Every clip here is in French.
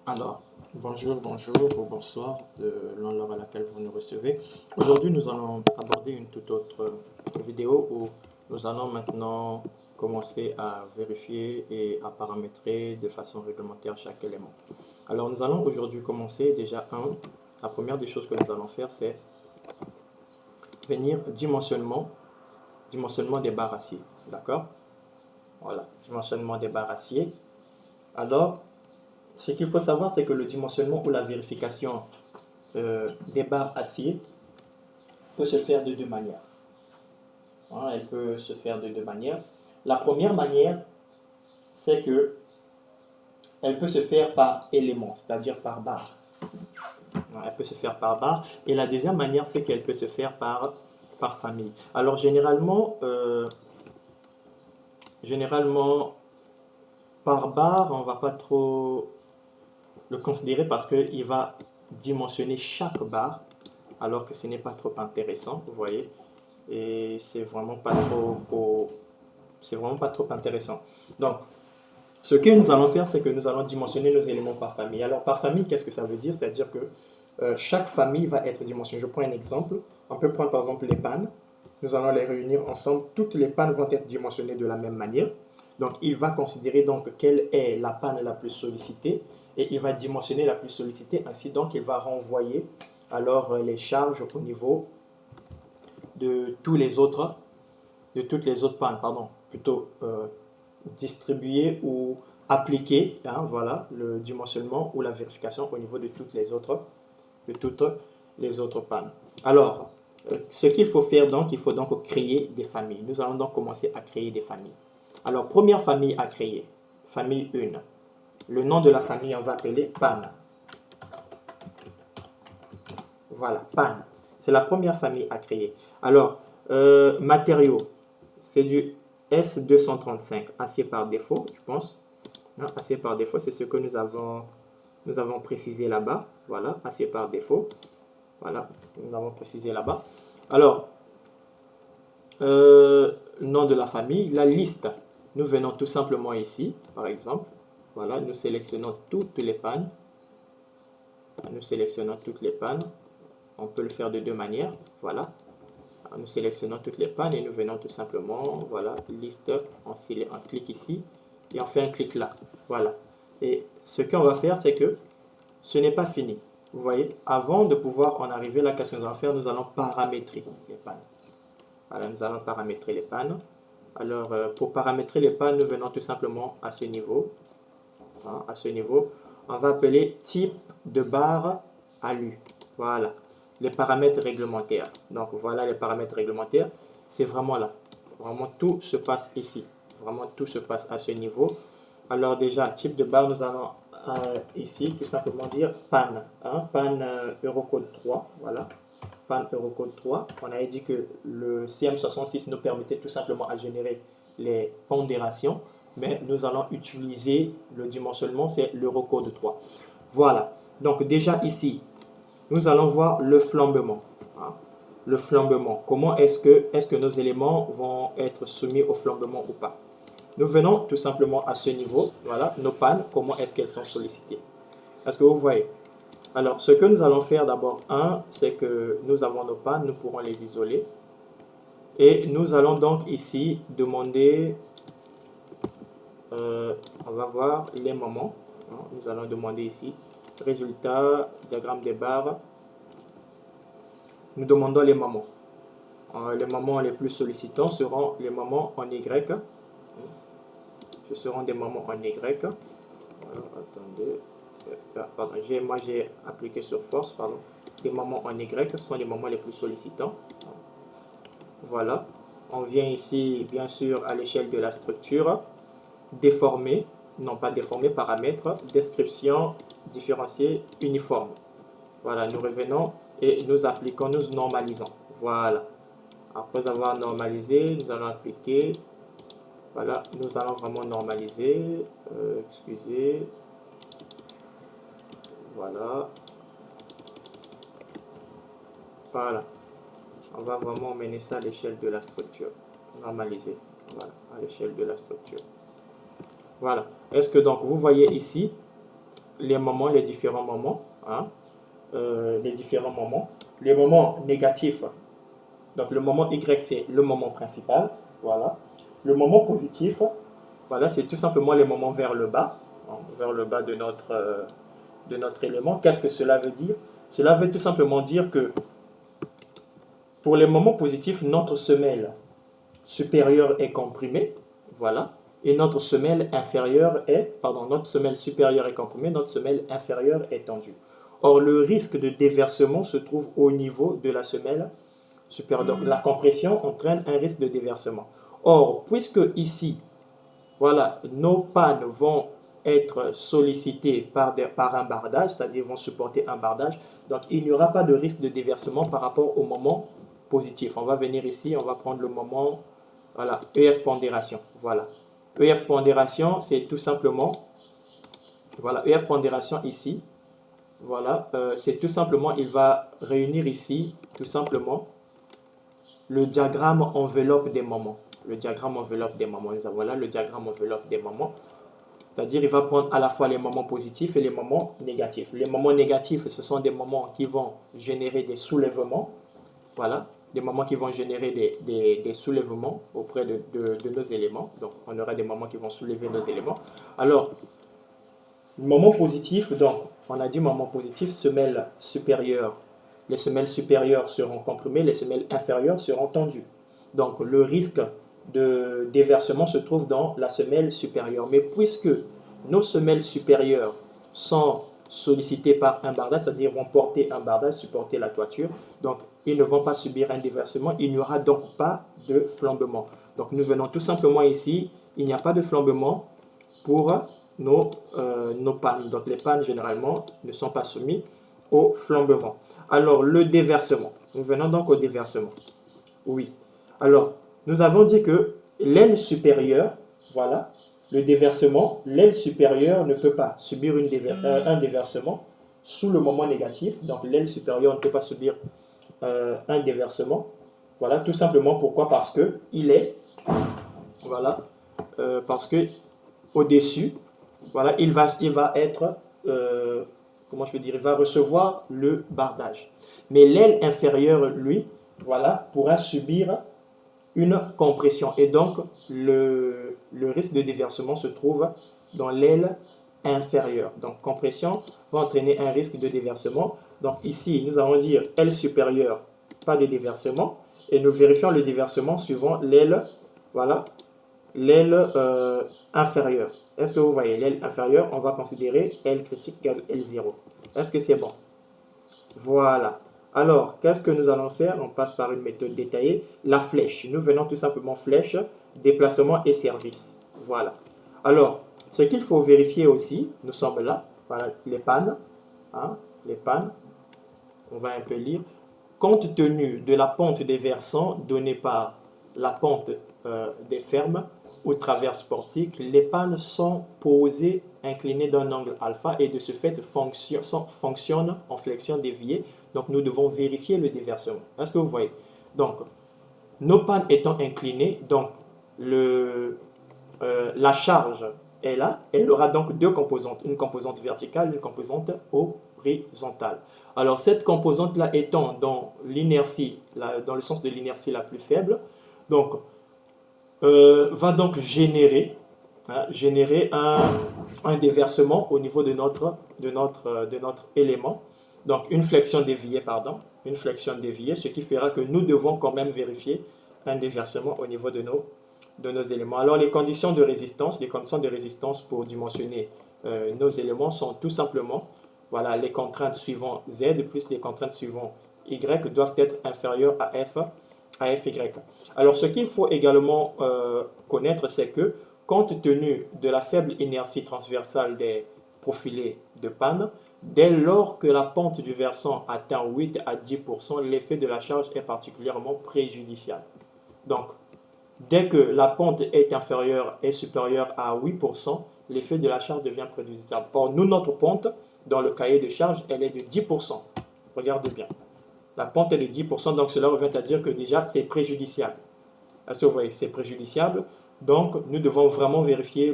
Alors, bonjour ou bonsoir, selon l'heure à laquelle vous nous recevez. Aujourd'hui, nous allons aborder une toute autre vidéo où nous allons maintenant commencer à vérifier et à paramétrer de façon réglementaire chaque élément. Alors, nous allons aujourd'hui commencer déjà la première des choses que nous allons faire, c'est venir dimensionnement des barres acier. D'accord? Voilà, dimensionnement des barres acier. Alors, ce qu'il faut savoir, c'est que le dimensionnement ou la vérification des barres acier peut se faire de deux manières. Hein, elle peut se faire de deux manières. La première manière, c'est que elle peut se faire par élément, c'est-à-dire par barre. Elle peut se faire par barre. Et la deuxième manière, c'est qu'elle peut se faire par famille. Alors, généralement, par barre, on ne va pas trop le considérer parce qu'il va dimensionner chaque barre, alors que ce n'est pas trop intéressant, vous voyez, et c'est vraiment pas trop intéressant. Donc, ce que nous allons faire, c'est que nous allons dimensionner nos éléments par famille. Alors, par famille, qu'est-ce que ça veut dire? C'est-à-dire que chaque famille va être dimensionnée. Je prends un exemple. On peut prendre par exemple les pannes. Nous allons les réunir ensemble. Toutes les pannes vont être dimensionnées de la même manière. Donc, il va considérer donc quelle est la panne la plus sollicitée et il va dimensionner la plus sollicitée. Ainsi, donc, il va renvoyer alors les charges au niveau de toutes les autres pannes, pardon, plutôt distribuer ou appliquer, hein, voilà, le dimensionnement ou la vérification au niveau de toutes les autres pannes. Alors, ce qu'il faut faire donc, il faut donc créer des familles. Nous allons donc commencer à créer des familles. Alors, première famille à créer, famille 1. Le nom de la famille, on va appeler panne. Voilà, panne. C'est la première famille à créer. Alors, matériaux, c'est du S235, acier par défaut, je pense. Non, acier par défaut, c'est ce que nous avons précisé là-bas. Voilà, acier par défaut. Voilà, nous avons précisé là-bas. Alors, nom de la famille, la liste. Nous venons tout simplement ici, par exemple. Voilà, nous sélectionnons toutes les pannes. Nous sélectionnons toutes les pannes. On peut le faire de deux manières. Voilà. Nous sélectionnons toutes les pannes et nous venons tout simplement, voilà, liste, on clique ici et on fait un clic là. Voilà. Et ce qu'on va faire, c'est que ce n'est pas fini. Vous voyez, avant de pouvoir en arriver là, qu'est-ce que nous allons faire? Nous allons paramétrer les pannes. Voilà, nous allons paramétrer les pannes. Alors, pour paramétrer les pannes, nous venons tout simplement à ce niveau. Hein, à ce niveau, on va appeler type de barre alu. Voilà, les paramètres réglementaires. Donc, voilà les paramètres réglementaires. C'est vraiment là. Vraiment, tout se passe ici. Vraiment, tout se passe à ce niveau. Alors, déjà, type de barre, nous allons ici tout simplement dire panne. Hein, panne Eurocode 3. Voilà. Panne Eurocode 3. On avait dit que le CM66 nous permettait tout simplement à générer les pondérations, mais nous allons utiliser le dimensionnement, c'est l'Eurocode 3. Voilà. Donc déjà ici, nous allons voir le flambement. Hein. Le flambement. Comment est-ce que nos éléments vont être soumis au flambement ou pas? Nous venons tout simplement à ce niveau. Voilà, nos pannes, comment est-ce qu'elles sont sollicitées? Est-ce que vous voyez? Alors, ce que nous allons faire d'abord, c'est que nous avons nos pannes, nous pourrons les isoler. Et nous allons donc ici demander, on va voir les moments. Hein, nous allons demander ici, résultat, diagramme des barres. Nous demandons les moments. Les moments les plus sollicitants seront les moments en Y. Ce seront des moments en Y. Attendez. Pardon, moi j'ai appliqué sur force, pardon. Les moments en Y sont les moments les plus sollicitants. Voilà. On vient ici, bien sûr, à l'échelle de la structure. Déformer, non pas déformer, paramètres, description, différencier, uniforme. Voilà, nous revenons et nous appliquons, nous normalisons. Voilà. Après avoir normalisé, nous allons appliquer. Voilà, nous allons vraiment normaliser. Excusez. Voilà. Voilà. On va vraiment mener ça à l'échelle de la structure. Normaliser. Voilà, à l'échelle de la structure. Voilà. Est-ce que donc vous voyez ici, les moments, les différents moments, hein, les différents moments. Les moments négatifs, donc le moment Y, c'est le moment principal, voilà. Le moment positif, voilà, c'est tout simplement les moments vers le bas, hein, vers le bas de notre élément. Qu'est-ce que cela veut dire? Cela veut tout simplement dire que pour les moments positifs, notre semelle supérieure est comprimée, voilà, et notre semelle inférieure est, pardon, notre semelle supérieure est comprimée, notre semelle inférieure est tendue. Or, le risque de déversement se trouve au niveau de la semelle supérieure. Donc, la compression entraîne un risque de déversement. Or, puisque ici, voilà, nos pannes vont être sollicitées par un bardage, c'est-à-dire vont supporter un bardage, donc il n'y aura pas de risque de déversement par rapport au moment positif. On va venir ici, on va prendre le moment, voilà, EF pondération, voilà. EF pondération, c'est tout simplement, voilà, EF pondération ici, voilà, c'est tout simplement, il va réunir ici, tout simplement, le diagramme enveloppe des moments. Le diagramme enveloppe des moments. Voilà le diagramme enveloppe des moments. C'est-à-dire, il va prendre à la fois les moments positifs et les moments négatifs. Les moments négatifs, ce sont des moments qui vont générer des soulèvements. Voilà, des moments qui vont générer des soulèvements auprès de nos éléments. Donc, on aura des moments qui vont soulever nos éléments. Alors, moment positif, donc, on a dit moment positif, semelle supérieure. Les semelles supérieures seront comprimées, les semelles inférieures seront tendues. Donc, le risque de déversement se trouve dans la semelle supérieure. Mais puisque nos semelles supérieures sont sollicitées par un bardage, c'est-à-dire vont porter un bardage, supporter la toiture, donc ils ne vont pas subir un déversement, il n'y aura donc pas de flambement. Donc nous venons tout simplement ici, il n'y a pas de flambement pour nos pannes. Donc les pannes généralement ne sont pas soumises au flambement. Alors le déversement, nous venons donc au déversement. Oui. Alors, nous avons dit que l'aile supérieure, voilà, le déversement, l'aile supérieure ne peut pas subir un déversement sous le moment négatif. Donc, l'aile supérieure ne peut pas subir un déversement. Voilà, tout simplement pourquoi? Parce que il est, voilà, parce que au-dessus, voilà, il va être, comment je peux dire, il va recevoir le bardage. Mais l'aile inférieure, lui, voilà, pourra subir une compression. Et donc, le risque de déversement se trouve dans l'aile inférieure. Donc, compression va entraîner un risque de déversement. Donc, ici, nous allons dire aile supérieure, pas de déversement. Et nous vérifions le déversement suivant l'aile, voilà, l'aile inférieure. Est-ce que vous voyez l'aile inférieure? On va considérer L critique égale L0. Est-ce que c'est bon? Voilà. Alors, qu'est-ce que nous allons faire? On passe par une méthode détaillée. La flèche. Nous venons tout simplement flèche, déplacement et service. Voilà. Alors, ce qu'il faut vérifier aussi, nous sommes là. Voilà, les pannes. Hein, les pannes. On va un peu lire. Compte tenu de la pente des versants donnée par la pente des fermes ou traverses portiques, les pannes sont posées inclinées d'un angle alpha et de ce fait fonctionnent en flexion déviée. Donc nous devons vérifier le déversement. Est-ce que vous voyez? Donc nos pannes étant inclinées, donc la charge est là, elle aura donc deux composantes, une composante verticale, une composante horizontale. Alors cette composante-là étant dans l'inertie, dans le sens de l'inertie la plus faible, donc va donc générer un déversement au niveau de notre élément. Donc une flexion déviée, ce qui fera que nous devons quand même vérifier un déversement au niveau de nos éléments. Alors les conditions de résistance pour dimensionner nos éléments sont tout simplement, voilà, les contraintes suivant Z plus les contraintes suivant Y doivent être inférieures à Fy. Alors ce qu'il faut également connaître, c'est que compte tenu de la faible inertie transversale des profilés de panne, dès lors que la pente du versant atteint 8 à 10%, l'effet de la charge est particulièrement préjudiciable. Donc, dès que la pente est supérieure à 8%, l'effet de la charge devient préjudiciable. Or, nous, notre pente, dans le cahier de charge, elle est de 10%. Regardez bien. La pente est de 10%, donc cela revient à dire que déjà, c'est préjudiciable. Est-ce que vous voyez, c'est préjudiciable. Donc, nous devons vraiment vérifier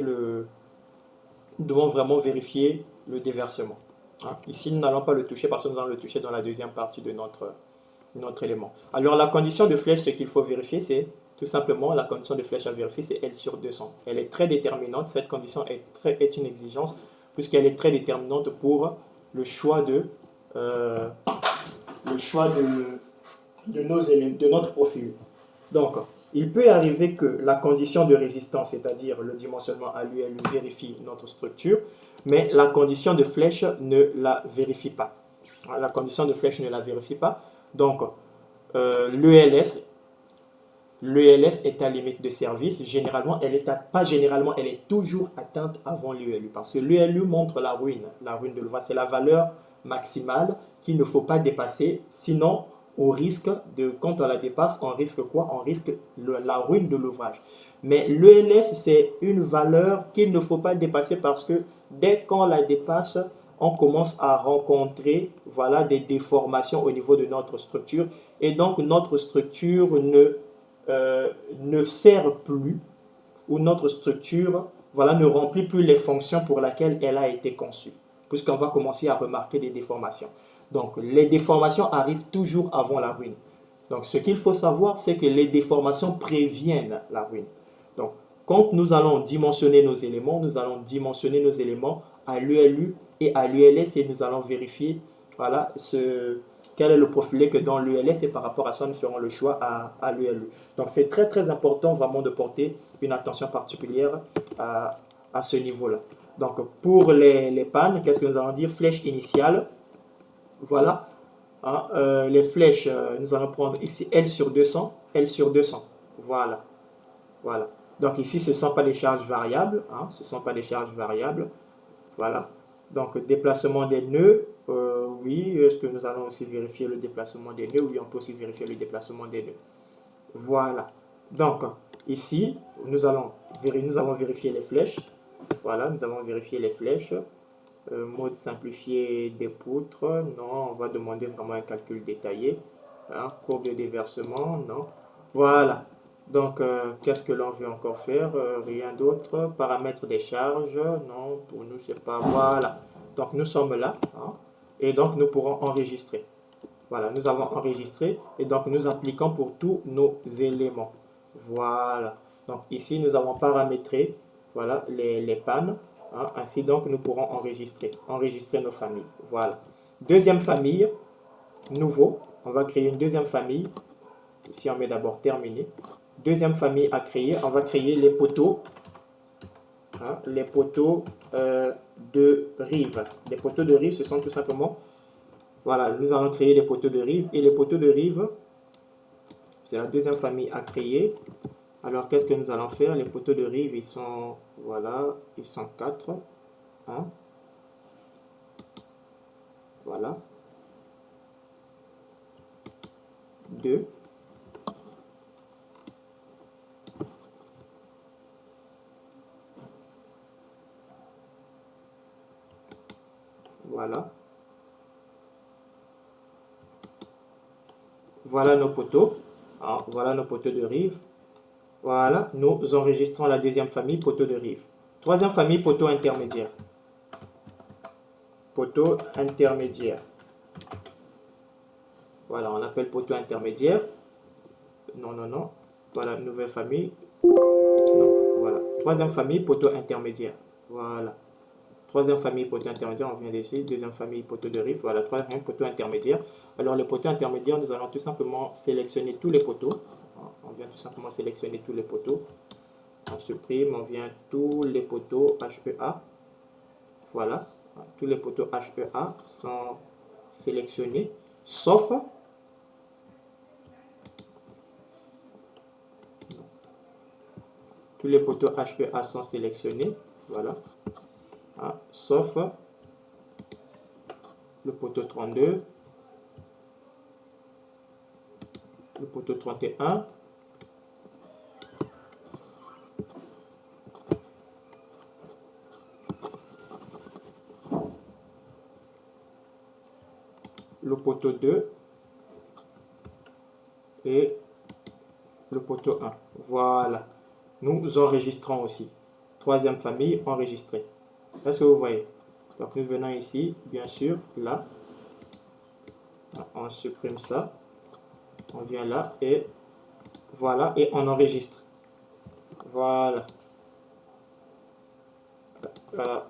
nous devons vraiment vérifier le déversement. Hein. Ici, nous n'allons pas le toucher parce que nous allons le toucher dans la deuxième partie de notre élément. Alors, la condition de flèche, ce qu'il faut vérifier, c'est tout simplement la condition de flèche à vérifier, c'est L sur 200. Elle est très déterminante. Cette condition est une exigence puisqu'elle est très déterminante pour le choix de notre profil. Donc, il peut arriver que la condition de résistance, c'est-à-dire le dimensionnement à l'ULU, vérifie notre structure, mais la condition de flèche ne la vérifie pas. La condition de flèche ne la vérifie pas. Donc, l'ELS est à limite de service. Généralement, elle est toujours atteinte avant l'ULU parce que l'ULU montre la ruine de l'ouvrage. C'est la valeur maximale qu'il ne faut pas dépasser, sinon au risque de, quand on la dépasse, on risque quoi? On risque la ruine de l'ouvrage. Mais l'ELS, c'est une valeur qu'il ne faut pas dépasser parce que dès qu'on la dépasse, on commence à rencontrer des déformations au niveau de notre structure et donc notre structure ne sert plus ou notre structure ne remplit plus les fonctions pour lesquelles elle a été conçue puisqu'on va commencer à remarquer des déformations. Donc, les déformations arrivent toujours avant la ruine. Donc, ce qu'il faut savoir, c'est que les déformations préviennent la ruine. Donc, quand nous allons dimensionner nos éléments, à l'ULU et à l'ULS et nous allons vérifier quel est le profilé que dans l'ULS et par rapport à ça, nous ferons le choix à l'ULU. Donc, c'est très, très important vraiment de porter une attention particulière à ce niveau-là. Donc, pour les pannes, qu'est-ce que nous allons dire? Flèche initiale. Voilà. Les flèches, nous allons prendre ici L sur 200. Voilà. Donc, ici, ce ne sont pas des charges variables. Voilà. Donc, déplacement des nœuds. Oui. Est-ce que nous allons aussi vérifier le déplacement des nœuds? Oui, on peut aussi vérifier le déplacement des nœuds. Voilà. Donc, ici, nous avons vérifié les flèches. Voilà, nous avons vérifié les flèches. Mode simplifié des poutres. Non, on va demander vraiment un calcul détaillé. Courbe de déversement. Non. Voilà. Donc, qu'est-ce que l'on veut encore faire? Rien d'autre. Paramètres des charges. Non, pour nous, c'est pas. Voilà. Donc, nous sommes là. Et donc, nous pourrons enregistrer. Voilà, nous avons enregistré. Et donc, nous appliquons pour tous nos éléments. Voilà. Donc, ici, nous avons paramétré les pannes. Ainsi, donc, nous pourrons enregistrer nos familles. Voilà. Deuxième famille, nouveau. On va créer une deuxième famille. Ici, on met d'abord terminé. Deuxième famille à créer. On va créer les poteaux. Les poteaux de rive. Les poteaux de rive, ce sont tout simplement... Voilà, nous allons créer les poteaux de rive. Et les poteaux de rive, c'est la deuxième famille à créer. Alors, qu'est-ce que nous allons faire? Les poteaux de rive, ils sont... Voilà, ils sont 4. Voilà. 2. Voilà. Voilà nos poteaux. Voilà nos poteaux de rive. Voilà, nous enregistrons la deuxième famille, poteau de rive. Troisième famille, poteau intermédiaire. Poteau intermédiaire. Voilà, on appelle poteau intermédiaire. Non. Voilà, nouvelle famille. Non, voilà. Troisième famille, poteau intermédiaire. Voilà. Troisième famille, poteau intermédiaire, on vient d'ici. Deuxième famille, poteau de rive. Voilà, troisième poteau intermédiaire. Alors, le poteau intermédiaire, nous allons tout simplement sélectionner tous les poteaux. On vient tout simplement sélectionner tous les poteaux. On supprime, on vient tous les poteaux HEA. Voilà. Tous les poteaux HEA sont sélectionnés, sauf tous les poteaux HEA sont sélectionnés. Voilà. Sauf le poteau 32, le poteau 31, le poteau 2 et le poteau 1. Voilà. Nous enregistrons aussi. Troisième famille, enregistrée. Est-ce que vous voyez? Donc nous venons ici, bien sûr, là. On supprime ça. On vient là et voilà, et on enregistre. Voilà. Voilà.